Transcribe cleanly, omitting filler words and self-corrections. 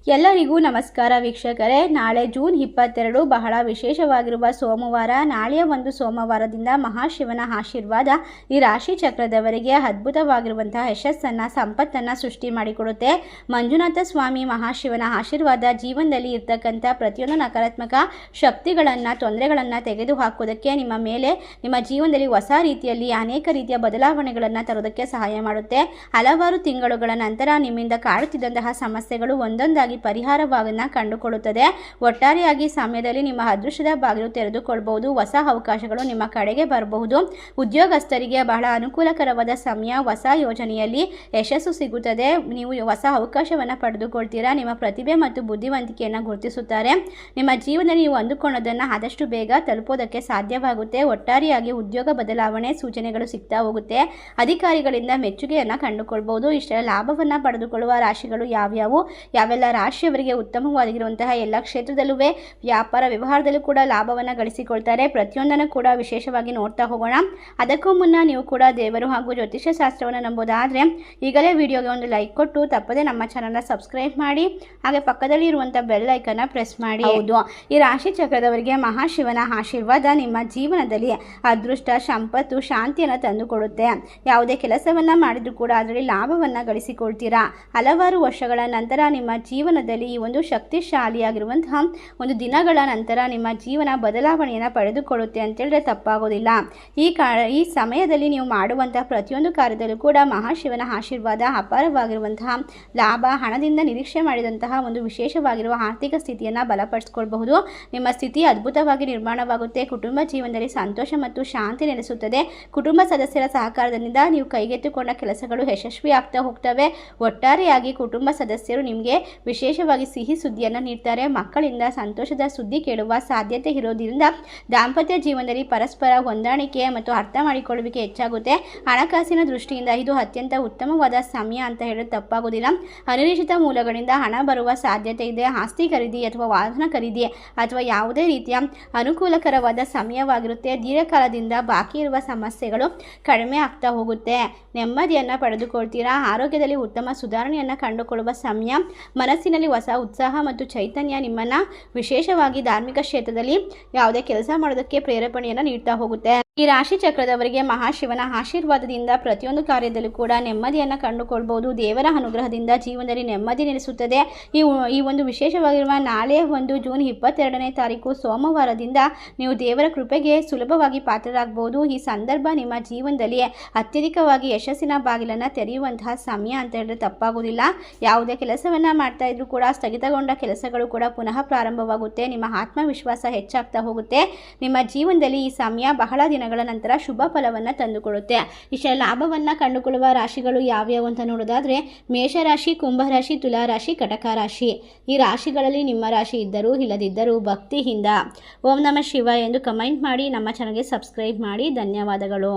ಎಲ್ಲರಿಗೂ ನಮಸ್ಕಾರ ವೀಕ್ಷಕರೇ. ನಾಳೆ ಜೂನ್ 22 ಬಹಳ ವಿಶೇಷವಾಗಿರುವ ಸೋಮವಾರ. ನಾಳೆಯ ಒಂದು ಸೋಮವಾರದಿಂದ ಮಹಾಶಿವನ ಆಶೀರ್ವಾದ ಈ ರಾಶಿ ಚಕ್ರದವರಿಗೆ ಅದ್ಭುತವಾಗಿರುವಂತಹ ಯಶಸ್ಸನ್ನು, ಸಂಪತ್ತನ್ನು ಸೃಷ್ಟಿ ಮಾಡಿಕೊಡುತ್ತೆ. ಮಂಜುನಾಥ ಸ್ವಾಮಿ ಮಹಾಶಿವನ ಆಶೀರ್ವಾದ ಜೀವನದಲ್ಲಿ ಇರ್ತಕ್ಕಂಥ ಪ್ರತಿಯೊಂದು ನಕಾರಾತ್ಮಕ ಶಕ್ತಿಗಳನ್ನು, ತೊಂದರೆಗಳನ್ನು ತೆಗೆದುಹಾಕೋದಕ್ಕೆ, ನಿಮ್ಮ ಮೇಲೆ, ನಿಮ್ಮ ಜೀವನದಲ್ಲಿ ಹೊಸ ರೀತಿಯಲ್ಲಿ ಅನೇಕ ರೀತಿಯ ಬದಲಾವಣೆಗಳನ್ನು ತರೋದಕ್ಕೆ ಸಹಾಯ ಮಾಡುತ್ತೆ. ಹಲವಾರು ತಿಂಗಳುಗಳ ನಂತರ ನಿಮ್ಮಿಂದ ಕಾಡುತ್ತಿದ್ದಂತಹ ಸಮಸ್ಯೆಗಳು ಒಂದೊಂದಾಗಿ ಪರಿಹಾರವನ್ನು ಕಂಡುಕೊಳ್ಳುತ್ತದೆ. ಒಟ್ಟಾರೆಯಾಗಿ ಸಮಯದಲ್ಲಿ ನಿಮ್ಮ ಅದೃಷ್ಟದ ಬಾಗಿಲು ತೆರೆದುಕೊಳ್ಳಬಹುದು. ಹೊಸ ಅವಕಾಶಗಳು ನಿಮ್ಮ ಕಡೆಗೆ ಬರಬಹುದು. ಉದ್ಯೋಗಸ್ಥರಿಗೆ ಬಹಳ ಅನುಕೂಲಕರವಾದ ಸಮಯ. ಹೊಸ ಯೋಜನೆಯಲ್ಲಿ ಯಶಸ್ಸು ಸಿಗುತ್ತದೆ. ನೀವು ಹೊಸ ಅವಕಾಶವನ್ನು ಪಡೆದುಕೊಳ್ತೀರಾ. ನಿಮ್ಮ ಪ್ರತಿಭೆ ಮತ್ತು ಬುದ್ಧಿವಂತಿಕೆಯನ್ನು ಗುರುತಿಸುತ್ತಾರೆ. ನಿಮ್ಮ ಜೀವನದಲ್ಲಿ ನೀವು ಅಂದುಕೊಳ್ಳೋದನ್ನು ಆದಷ್ಟು ಬೇಗ ತಲುಪೋದಕ್ಕೆ ಸಾಧ್ಯವಾಗುತ್ತೆ. ಒಟ್ಟಾರೆಯಾಗಿ ಉದ್ಯೋಗ ಬದಲಾವಣೆ ಸೂಚನೆಗಳು ಸಿಗ್ತಾ ಹೋಗುತ್ತೆ. ಅಧಿಕಾರಿಗಳಿಂದ ಮೆಚ್ಚುಗೆಯನ್ನು ಕಂಡುಕೊಳ್ಬಹುದು. ಇಷ್ಟೆಲ್ಲ ಲಾಭವನ್ನು ಪಡೆದುಕೊಳ್ಳುವ ರಾಶಿಗಳು ಯಾವ್ಯಾವು, ಯಾವೆಲ್ಲ ರಾಶಿಯವರಿಗೆ ಉತ್ತಮವಾಗಿರುವಂತಹ ಎಲ್ಲ ಕ್ಷೇತ್ರದಲ್ಲೂ ವ್ಯಾಪಾರ ವ್ಯವಹಾರದಲ್ಲೂ ಕೂಡ ಲಾಭವನ್ನು ಗಳಿಸಿಕೊಳ್ತಾರೆ. ಪ್ರತಿಯೊಂದನ್ನು ಕೂಡ ವಿಶೇಷವಾಗಿ ನೋಡ್ತಾ ಹೋಗೋಣ. ಅದಕ್ಕೂ ಮುನ್ನ ನೀವು ಕೂಡ ದೇವರು ಹಾಗೂ ಜ್ಯೋತಿಷ್ಯ ಶಾಸ್ತ್ರವನ್ನು ನಂಬೋದಾದರೆ ಈಗಲೇ ವಿಡಿಯೋಗೆ ಒಂದು ಲೈಕ್ ಕೊಟ್ಟು ತಪ್ಪದೆ ನಮ್ಮ ಚಾನಲ್ನ ಸಬ್ಸ್ಕ್ರೈಬ್ ಮಾಡಿ, ಹಾಗೆ ಪಕ್ಕದಲ್ಲಿ ಇರುವಂಥ ಬೆಲ್ ಐಕನ್ನ ಪ್ರೆಸ್ ಮಾಡಿ. ಹೌದು, ಈ ರಾಶಿ ಚಕ್ರದವರಿಗೆ ಮಹಾಶಿವನ ಆಶೀರ್ವಾದ ನಿಮ್ಮ ಜೀವನದಲ್ಲಿ ಅದೃಷ್ಟ, ಸಂಪತ್ತು, ಶಾಂತಿಯನ್ನು ತಂದುಕೊಡುತ್ತೆ. ಯಾವುದೇ ಕೆಲಸವನ್ನು ಮಾಡಿದರೂ ಕೂಡ ಅದರಲ್ಲಿ ಲಾಭವನ್ನು ಗಳಿಸಿಕೊಳ್ತೀರಾ. ಹಲವಾರು ವರ್ಷಗಳ ನಂತರ ನಿಮ್ಮ ಜೀವನದಲ್ಲಿ ಈ ಒಂದು ಶಕ್ತಿಶಾಲಿಯಾಗಿರುವಂತಹ ಒಂದು ದಿನಗಳ ನಂತರ ನಿಮ್ಮ ಜೀವನ ಬದಲಾವಣೆಯನ್ನು ಪಡೆದುಕೊಳ್ಳುತ್ತೆ ಅಂತೇಳಿದ್ರೆ ತಪ್ಪಾಗೋದಿಲ್ಲ. ಈ ಸಮಯದಲ್ಲಿ ನೀವು ಮಾಡುವಂತಹ ಪ್ರತಿಯೊಂದು ಕಾರ್ಯದಲ್ಲೂ ಕೂಡ ಮಹಾಶಿವನ ಆಶೀರ್ವಾದ ಅಪಾರವಾಗಿರುವಂತಹ ಲಾಭ, ಹಣದಿಂದ ನಿರೀಕ್ಷೆ ಮಾಡಿದಂತಹ ಒಂದು ವಿಶೇಷವಾಗಿರುವ ಆರ್ಥಿಕ ಸ್ಥಿತಿಯನ್ನು ಬಲಪಡಿಸಿಕೊಳ್ಳಬಹುದು. ನಿಮ್ಮ ಸ್ಥಿತಿ ಅದ್ಭುತವಾಗಿ ನಿರ್ಮಾಣವಾಗುತ್ತೆ. ಕುಟುಂಬ ಜೀವನದಲ್ಲಿ ಸಂತೋಷ ಮತ್ತು ಶಾಂತಿ ನೆಲೆಸುತ್ತದೆ. ಕುಟುಂಬ ಸದಸ್ಯರ ಸಹಕಾರದಿಂದ ನೀವು ಕೈಗೆತ್ತಿಕೊಂಡ ಕೆಲಸಗಳು ಯಶಸ್ವಿ ಆಗ್ತಾ ಹೋಗ್ತವೆ. ಒಟ್ಟಾರೆಯಾಗಿ ಕುಟುಂಬ ಸದಸ್ಯರು ನಿಮಗೆ ವಿಶೇಷವಾಗಿ ಸಿಹಿ ಸುದ್ದಿಯನ್ನು ನೀಡ್ತಾರೆ. ಮಕ್ಕಳಿಂದ ಸಂತೋಷದ ಸುದ್ದಿ ಕೇಳುವ ಸಾಧ್ಯತೆ ಇರೋದ್ರಿಂದ ದಾಂಪತ್ಯ ಜೀವನದಲ್ಲಿ ಪರಸ್ಪರ ಹೊಂದಾಣಿಕೆ ಮತ್ತು ಅರ್ಥ ಮಾಡಿಕೊಳ್ಳುವಿಕೆ ಹೆಚ್ಚಾಗುತ್ತೆ. ಹಣಕಾಸಿನ ದೃಷ್ಟಿಯಿಂದ ಇದು ಅತ್ಯಂತ ಉತ್ತಮವಾದ ಸಮಯ ಅಂತ ಹೇಳೋದು ತಪ್ಪಾಗೋದಿಲ್ಲ. ಅನಿರೀಕ್ಷಿತ ಮೂಲಗಳಿಂದ ಹಣ ಬರುವ ಸಾಧ್ಯತೆ ಇದೆ. ಆಸ್ತಿ ಖರೀದಿ ಅಥವಾ ವಾಹನ ಖರೀದಿ ಅಥವಾ ಯಾವುದೇ ರೀತಿಯ ಅನುಕೂಲಕರವಾದ ಸಮಯವಾಗಿರುತ್ತೆ. ದೀರ್ಘಕಾಲದಿಂದ ಬಾಕಿ ಇರುವ ಸಮಸ್ಯೆಗಳು ಕಡಿಮೆ ಆಗ್ತಾ ಹೋಗುತ್ತೆ. ನೆಮ್ಮದಿಯನ್ನು ಪಡೆದುಕೊಳ್ತೀರಾ. ಆರೋಗ್ಯದಲ್ಲಿ ಉತ್ತಮ ಸುಧಾರಣೆಯನ್ನು ಕಂಡುಕೊಳ್ಳುವ ಸಮಯ. ಮನಸ್ಸಿನಲ್ಲಿ ಹೊಸ ಉತ್ಸಾಹ ಮತ್ತು ಚೈತನ್ಯ ನಿಮ್ಮನ್ನು ವಿಶೇಷವಾಗಿ ಧಾರ್ಮಿಕ ಕ್ಷೇತ್ರದಲ್ಲಿ ಯಾವುದೇ ಕೆಲಸ ಮಾಡೋದಕ್ಕೆ ಪ್ರೇರೇಪಣೆಯನ್ನು ನೀಡ್ತಾ ಹೋಗುತ್ತೆ. ಈ ರಾಶಿ ಚಕ್ರದವರಿಗೆ ಮಹಾಶಿವನ ಆಶೀರ್ವಾದದಿಂದ ಪ್ರತಿಯೊಂದು ಕಾರ್ಯದಲ್ಲೂ ಕೂಡ ನೆಮ್ಮದಿಯನ್ನು ಕಂಡುಕೊಳ್ಬಹುದು. ದೇವರ ಅನುಗ್ರಹದಿಂದ ಜೀವನದಲ್ಲಿ ನೆಮ್ಮದಿ ನೆಲೆಸುತ್ತದೆ. ಈ ಒಂದು ವಿಶೇಷವಾಗಿರುವ ನಾಳೆ ಒಂದು ಜೂನ್ 22ನೇ ತಾರೀಕು ಸೋಮವಾರದಿಂದ ನೀವು ದೇವರ ಕೃಪೆಗೆ ಸುಲಭವಾಗಿ ಪಾತ್ರರಾಗಬಹುದು. ಈ ಸಂದರ್ಭ ನಿಮ್ಮ ಜೀವನದಲ್ಲಿ ಅತ್ಯಧಿಕವಾಗಿ ಯಶಸ್ಸಿನ ಬಾಗಿಲನ್ನು ತೆರೆಯುವಂತಹ ಸಮಯ ಅಂತ ಹೇಳಿದ್ರೆ ತಪ್ಪಾಗುವುದಿಲ್ಲ. ಯಾವುದೇ ಕೆಲಸವನ್ನು ಮಾಡ್ತಾ ಇದ್ರೂ ಕೂಡ ಸ್ಥಗಿತಗೊಂಡ ಕೆಲಸಗಳು ಕೂಡ ಪುನಃ ಪ್ರಾರಂಭವಾಗುತ್ತೆ. ನಿಮ್ಮ ಆತ್ಮವಿಶ್ವಾಸ ಹೆಚ್ಚಾಗ್ತಾ ಹೋಗುತ್ತೆ. ನಿಮ್ಮ ಜೀವನದಲ್ಲಿ ಈ ಸಮಯ ಬಹಳ ದಿನಗಳ ನಂತರ ಶುಭ ಫಲವನ್ನು ತಂದುಕೊಡುತ್ತೆ. ಇಷ್ಟ ಲಾಭವನ್ನು ಕಂಡುಕೊಳ್ಳುವ ರಾಶಿಗಳು ಯಾವ್ಯಾವು ಅಂತ ನೋಡೋದಾದ್ರೆ ಮೇಷರಾಶಿ, ಕುಂಭರಾಶಿ, ತುಲಾರಾಶಿ, ಕಟಕ ರಾಶಿ. ಈ ರಾಶಿಗಳಲ್ಲಿ ನಿಮ್ಮ ರಾಶಿ ಇದ್ದರೂ ಇಲ್ಲದಿದ್ದರೂ ಭಕ್ತಿಯಿಂದ ಓಂ ನಮಃ ಶಿವಾಯ ಎಂದು ಕಮೆಂಟ್ ಮಾಡಿ ನಮ್ಮ ಚಾನಲ್ಗೆ ಸಬ್ಸ್ಕ್ರೈಬ್ ಮಾಡಿ. ಧನ್ಯವಾದಗಳು.